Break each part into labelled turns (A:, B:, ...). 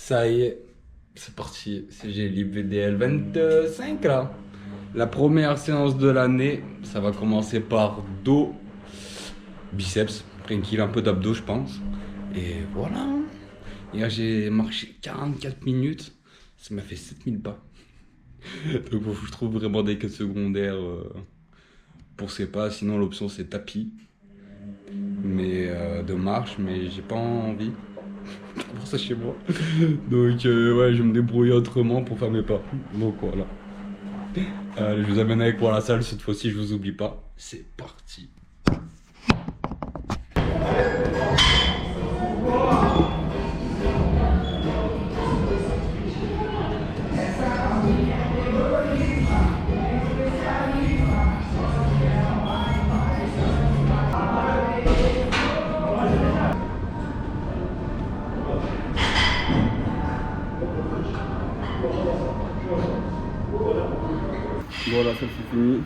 A: Ça y est, c'est parti. CG Libre VDL 25 là. La première séance de l'année, ça va commencer par dos, biceps, tranquille, un peu d'abdos je pense. Et voilà. Hier j'ai marché 44 minutes, ça m'a fait 7000 pas. Donc faut que je trouve vraiment des queues secondaires pour ces pas, sinon l'option c'est tapis. Mais de marche, mais j'ai pas envie. Pour ça chez moi. Donc ouais, je me débrouille autrement pour faire mes pas. Donc voilà. Je vous amène avec moi à la salle, cette fois-ci je vous oublie pas. C'est parti. Bon la salle c'est fini.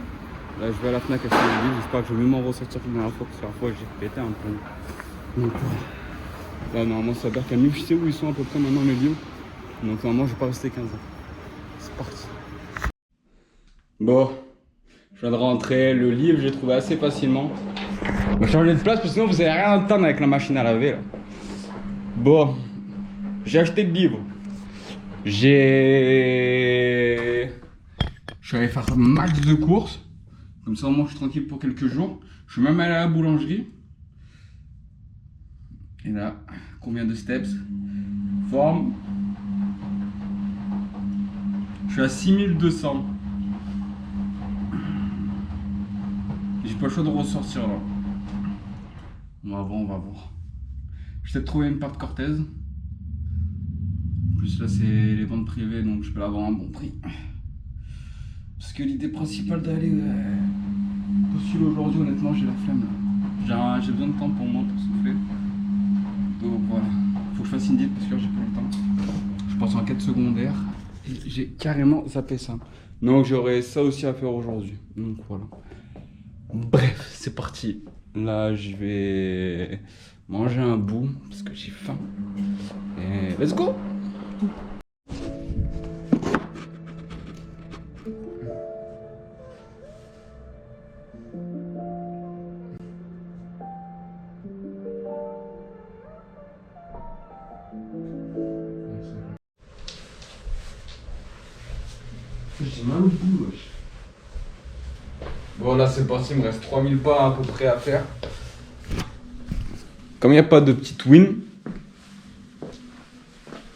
A: Là je vais à la Fnac acheter des livres. J'espère que je vais mieux m'en ressortir que la dernière fois, parce que la fois j'ai pété un peu. Donc là normalement ça va faire qu'un livre. Je sais où ils sont à peu près maintenant les livres. Donc normalement je vais pas rester 15 ans. C'est parti. Bon, je viens de rentrer. Le livre j'ai trouvé assez facilement. Je vais changer de place parce que sinon vous allez rien entendre avec la machine à laver là. Bon, j'ai acheté le livre. Je suis allé faire un max de courses. Comme ça, au moins, je suis tranquille pour quelques jours. Je suis même allé à la boulangerie. Et là, combien de steps? Forme. Je suis à 6200. J'ai pas le choix de ressortir là. On va voir, on va voir. Je vais peut-être trouver une pâte Cortez. En plus, là, c'est les ventes privées, donc je peux l'avoir à un bon prix. Parce que l'idée principale d'aller postuler aujourd'hui, honnêtement, j'ai la flemme là. J'ai besoin de temps pour moi, pour souffler. Donc voilà, faut que je fasse une diète parce que j'ai pas le temps. Je pense en quête secondaire et j'ai carrément zappé ça. Donc j'aurai ça aussi à faire aujourd'hui. Donc voilà. Bref, c'est parti. Là, je vais manger un bout parce que j'ai faim. Et let's go! J'ai mal au bout, wesh. Bon, là c'est parti, il me reste 3000 pas à peu près à faire. Comme il n'y a pas de petite win.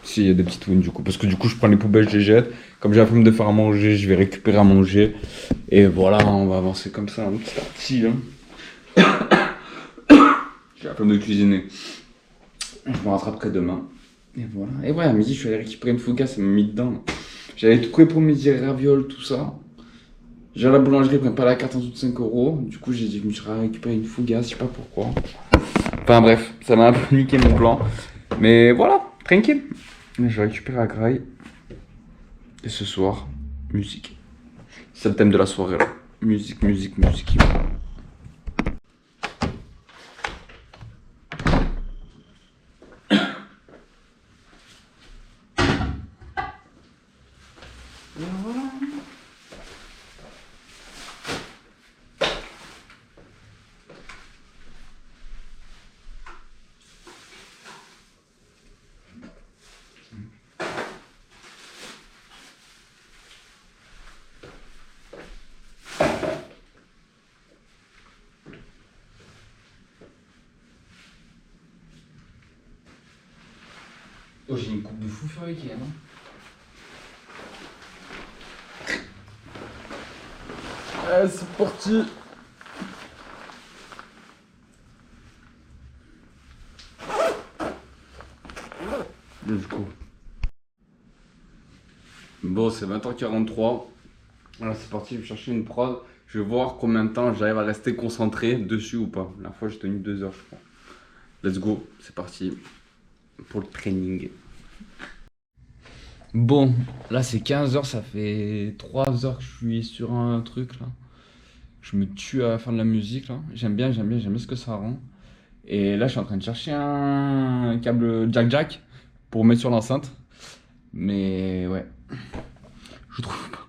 A: Si, il y a des petites wins du coup. Parce que du coup, je prends les poubelles, je les jette. Comme j'ai la flemme de faire à manger, je vais récupérer à manger. Et voilà, on va avancer comme ça, petit à petit. Hein. J'ai la flemme de cuisiner. Je me rattraperai demain. Et voilà. Et ouais, à midi, je suis allé récupérer une fougasse, ça m'a mis dedans. J'avais tout prévu pour midi, ravioles, tout ça. J'ai à la boulangerie, ils prennent pas la carte en dessous de 5 €. Du coup, j'ai dit, je me suis récupéré une fougasse, je sais pas pourquoi. Enfin bref, ça m'a un peu niqué mon plan. Mais voilà, tranquille. Je vais récupérer la graille. Et ce soir, musique. C'est le thème de la soirée là. Musique, musique, musique. Oh, j'ai une coupe de fou furieux qui est, non? Ah, c'est parti. Let's go. Bon, c'est 20h43. Alors c'est parti, je vais chercher une prod. Je vais voir combien de temps j'arrive à rester concentré dessus ou pas. La fois j'ai tenu 2 heures je crois. Let's go, c'est parti pour le training. Bon, là c'est 15h, ça fait 3 heures que je suis sur un truc là. Je me tue à faire de la musique là. J'aime bien ce que ça rend. Et là je suis en train de chercher un câble jack-jack pour mettre sur l'enceinte. Mais ouais. Je trouve pas.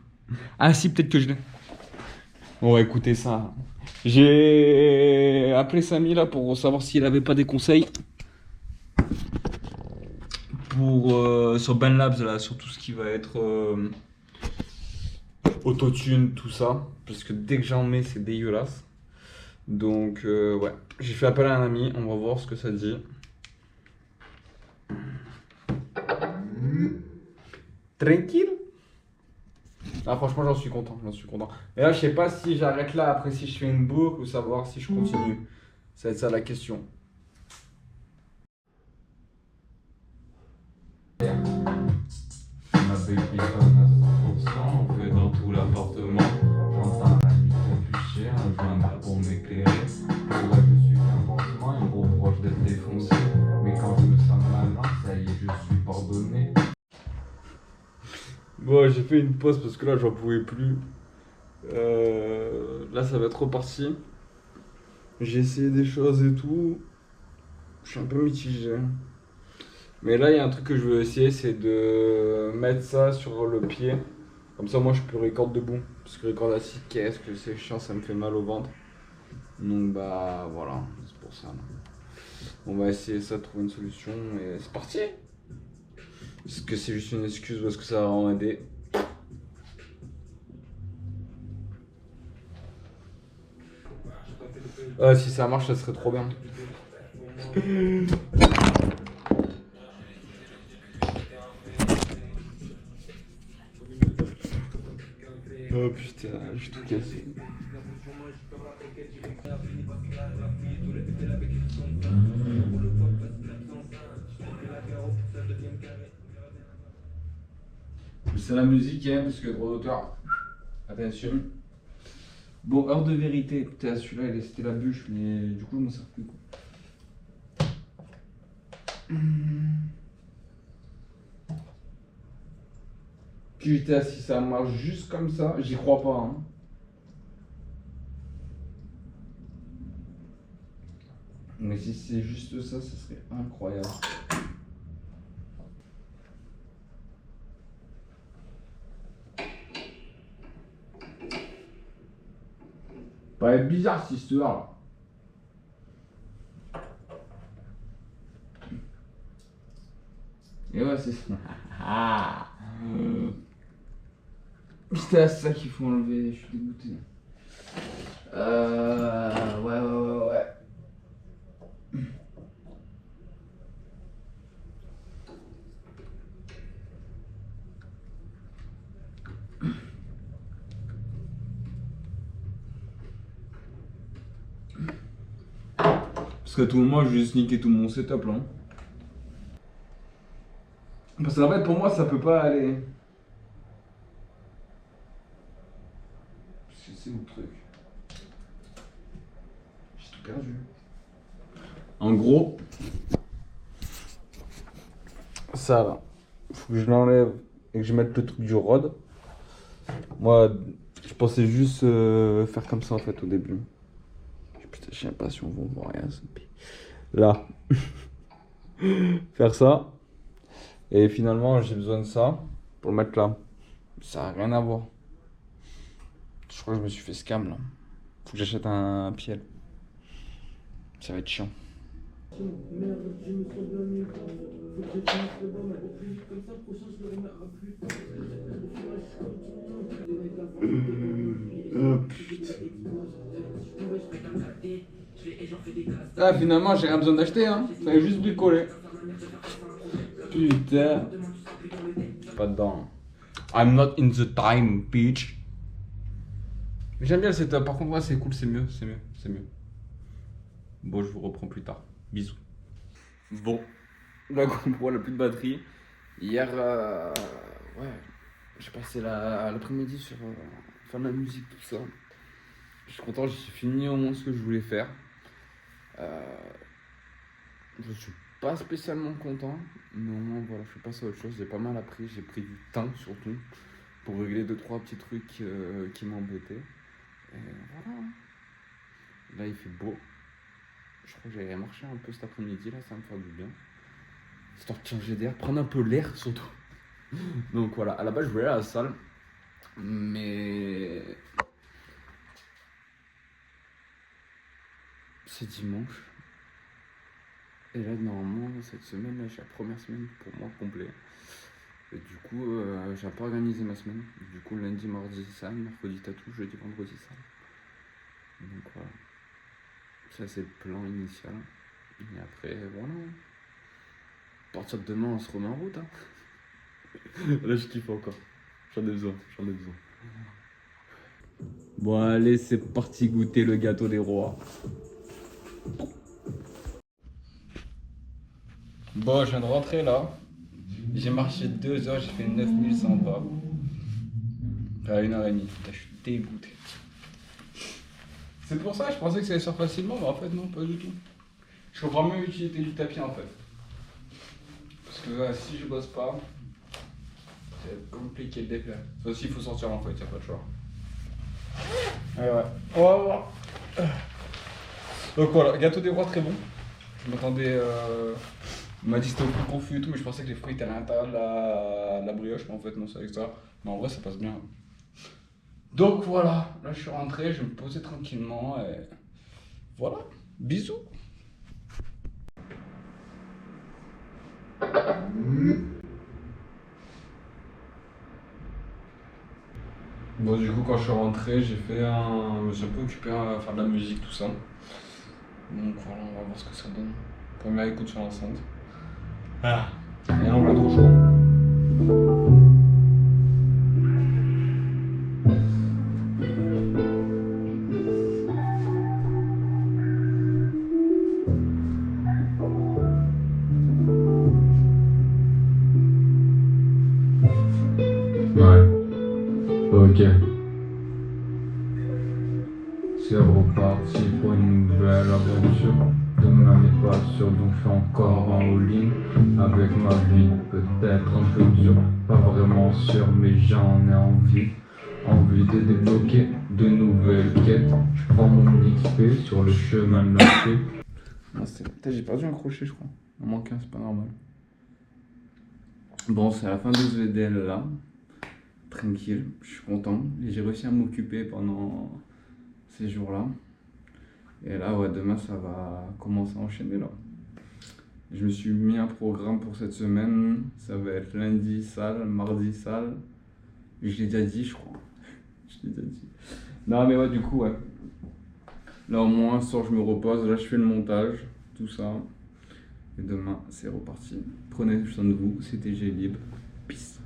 A: Ah si, peut-être que je l'ai. On va écouter ça. J'ai appelé Samy là pour savoir s'il avait pas des conseils pour sur BandLabs là, sur tout ce qui va être autotune, tout ça. Parce que dès que j'en mets, c'est dégueulasse. Donc ouais, j'ai fait appel à un ami, on va voir ce que ça dit. Tranquille. Ah franchement j'en suis content, j'en suis content. Mais là je sais pas si j'arrête là, après si je fais une boucle ou savoir si je continue. Ça va être ça la question. Ma baby sonne à 100%, on fait dans tout l'appartement. J'entends la nuit trébucher, un joint là pour m'éclairer. Pour elle, je suis qu'un pansement, un gros proche d'être défoncé. Mais quand je me sens malin, ça y est, je suis pardonné. Bon, j'ai fait une pause parce que là, j'en pouvais plus. Là, ça va être reparti. J'ai essayé des choses et tout. Je suis un peu mitigé. Mais là, il y a un truc que je veux essayer, c'est de mettre ça sur le pied. Comme ça, moi, je peux record debout. Parce que record assis, qu'est-ce que c'est chiant, ça me fait mal au ventre. Donc, bah, voilà, c'est pour ça. On va essayer ça, trouver une solution, et c'est parti. Est-ce que c'est juste une excuse ou est-ce que ça va vraiment aider? Si ça marche, ça serait trop bien. Oh putain, j'ai tout cassé. C'est la musique, hein, parce que droit d'auteur. Attention. Bon, heure de vérité. Putain, celui-là, c'était la bûche, mais du coup, je m'en sers plus. Putain, si ça marche juste comme ça, j'y crois pas. Hein. Mais si c'est juste ça, ça serait incroyable. Ça va être bizarre cette histoire là. Et ouais, c'est ça. Ah. Putain, c'est ça qu'il faut enlever, je suis dégoûté. Ouais. Parce que tout le monde, je vais juste niquer tout mon setup là. Parce qu'en fait, pour moi, ça peut pas aller. Parce que c'est où le truc? J'ai tout perdu. En gros, ça là, faut que je l'enlève et que je mette le truc du rod. Moi, je pensais juste faire comme ça en fait au début. Putain, je sais pas si on va voir rien. Là, faire ça. Et finalement, j'ai besoin de ça pour le mettre là. Ça n'a rien à voir. Je crois que je me suis fait scam là. Faut que j'achète un pied. Ça va être chiant. Ah, finalement, j'ai rien besoin d'acheter, hein. Ça va juste bricoler. Putain. Pas dedans. I'm not in the time, bitch. J'aime bien le setup. Par contre, ouais, c'est cool, c'est mieux. Bon, je vous reprends plus tard. Bisous. Bon, la GoPro, elle a plus de batterie. Hier, ouais, j'ai passé l'après-midi sur faire de la musique, tout ça. Je suis content, j'ai fini au moins ce que je voulais faire. Je suis pas spécialement content, mais au moins voilà, je suis passé à autre chose. J'ai pas mal appris, j'ai pris du temps surtout pour régler 2-3 petits trucs qui m'embêtaient. Et voilà. Là, il fait beau. Je crois que j'allais marcher un peu cet après-midi, là, ça va me faire du bien. Histoire de changer d'air, prendre un peu l'air surtout. Donc voilà, à la base je voulais aller à la salle, mais c'est dimanche. Et là, normalement, cette semaine, là, j'ai la première semaine pour moi complet. Et du coup, j'ai pas organisé ma semaine. Du coup, lundi, mardi, salle, mercredi, tatou, jeudi, vendredi, salle. Donc voilà, ça c'est le plan initial. Et après, voilà. À partir de demain, on se remet en route. Hein. Là, je kiffe encore. J'en ai besoin, j'en ai besoin. Bon, allez, c'est parti goûter le gâteau des rois. Bon, je viens de rentrer là. J'ai marché 2 heures, j'ai fait 9100 pas. À 1h30. Putain, je suis dégoûté. C'est pour ça, je pensais que ça allait se faire facilement, mais en fait, non, pas du tout. Je comprends mieux l'utilité du tapis en fait. Parce que si je bosse pas, c'est compliqué de déplaire. Ça aussi, il faut sortir en fait, y a pas de choix. Ouais. On va voir. Donc voilà, gâteau des rois très bon. Je m'attendais. On m'a dit que c'était au plus confus et tout, mais je pensais que les fruits étaient à l'intérieur de la brioche, mais en fait, non, c'est avec ça. Mais en vrai, ça passe bien. Donc voilà, là je suis rentré, je vais me poser tranquillement et voilà, bisous. Bon, du coup, quand je suis rentré, je me suis un peu occupé à faire de la musique, tout ça. Donc voilà, on va voir ce que ça donne. Première écoute sur l'enceinte. Ah, et on va trop chaud. Ouais, ok. C'est reparti pour une nouvelle aventure. Demain n'est pas sûr, donc je suis encore en all-in. Avec ma vie, peut-être un peu dur, pas vraiment sûr, mais j'en ai envie. Envie de débloquer de nouvelles quêtes. Je prends mon XP sur le chemin de la paix. Putain, j'ai perdu un crochet, je crois. Il en manque un, c'est pas normal. Bon, c'est la fin de ce VDL là. Tranquille, je suis content. J'ai réussi à m'occuper pendant ces jours-là. Et là, ouais, demain, ça va commencer à enchaîner là. Je me suis mis un programme pour cette semaine. Ça va être lundi salle, mardi salle. Je l'ai déjà dit, je crois. Je l'ai déjà dit. Non, mais ouais, du coup, ouais. Là, au moins, ce soir, je me repose. Là, je fais le montage, tout ça. Et demain, c'est reparti. Prenez soin de vous. C'était G Libre. Peace.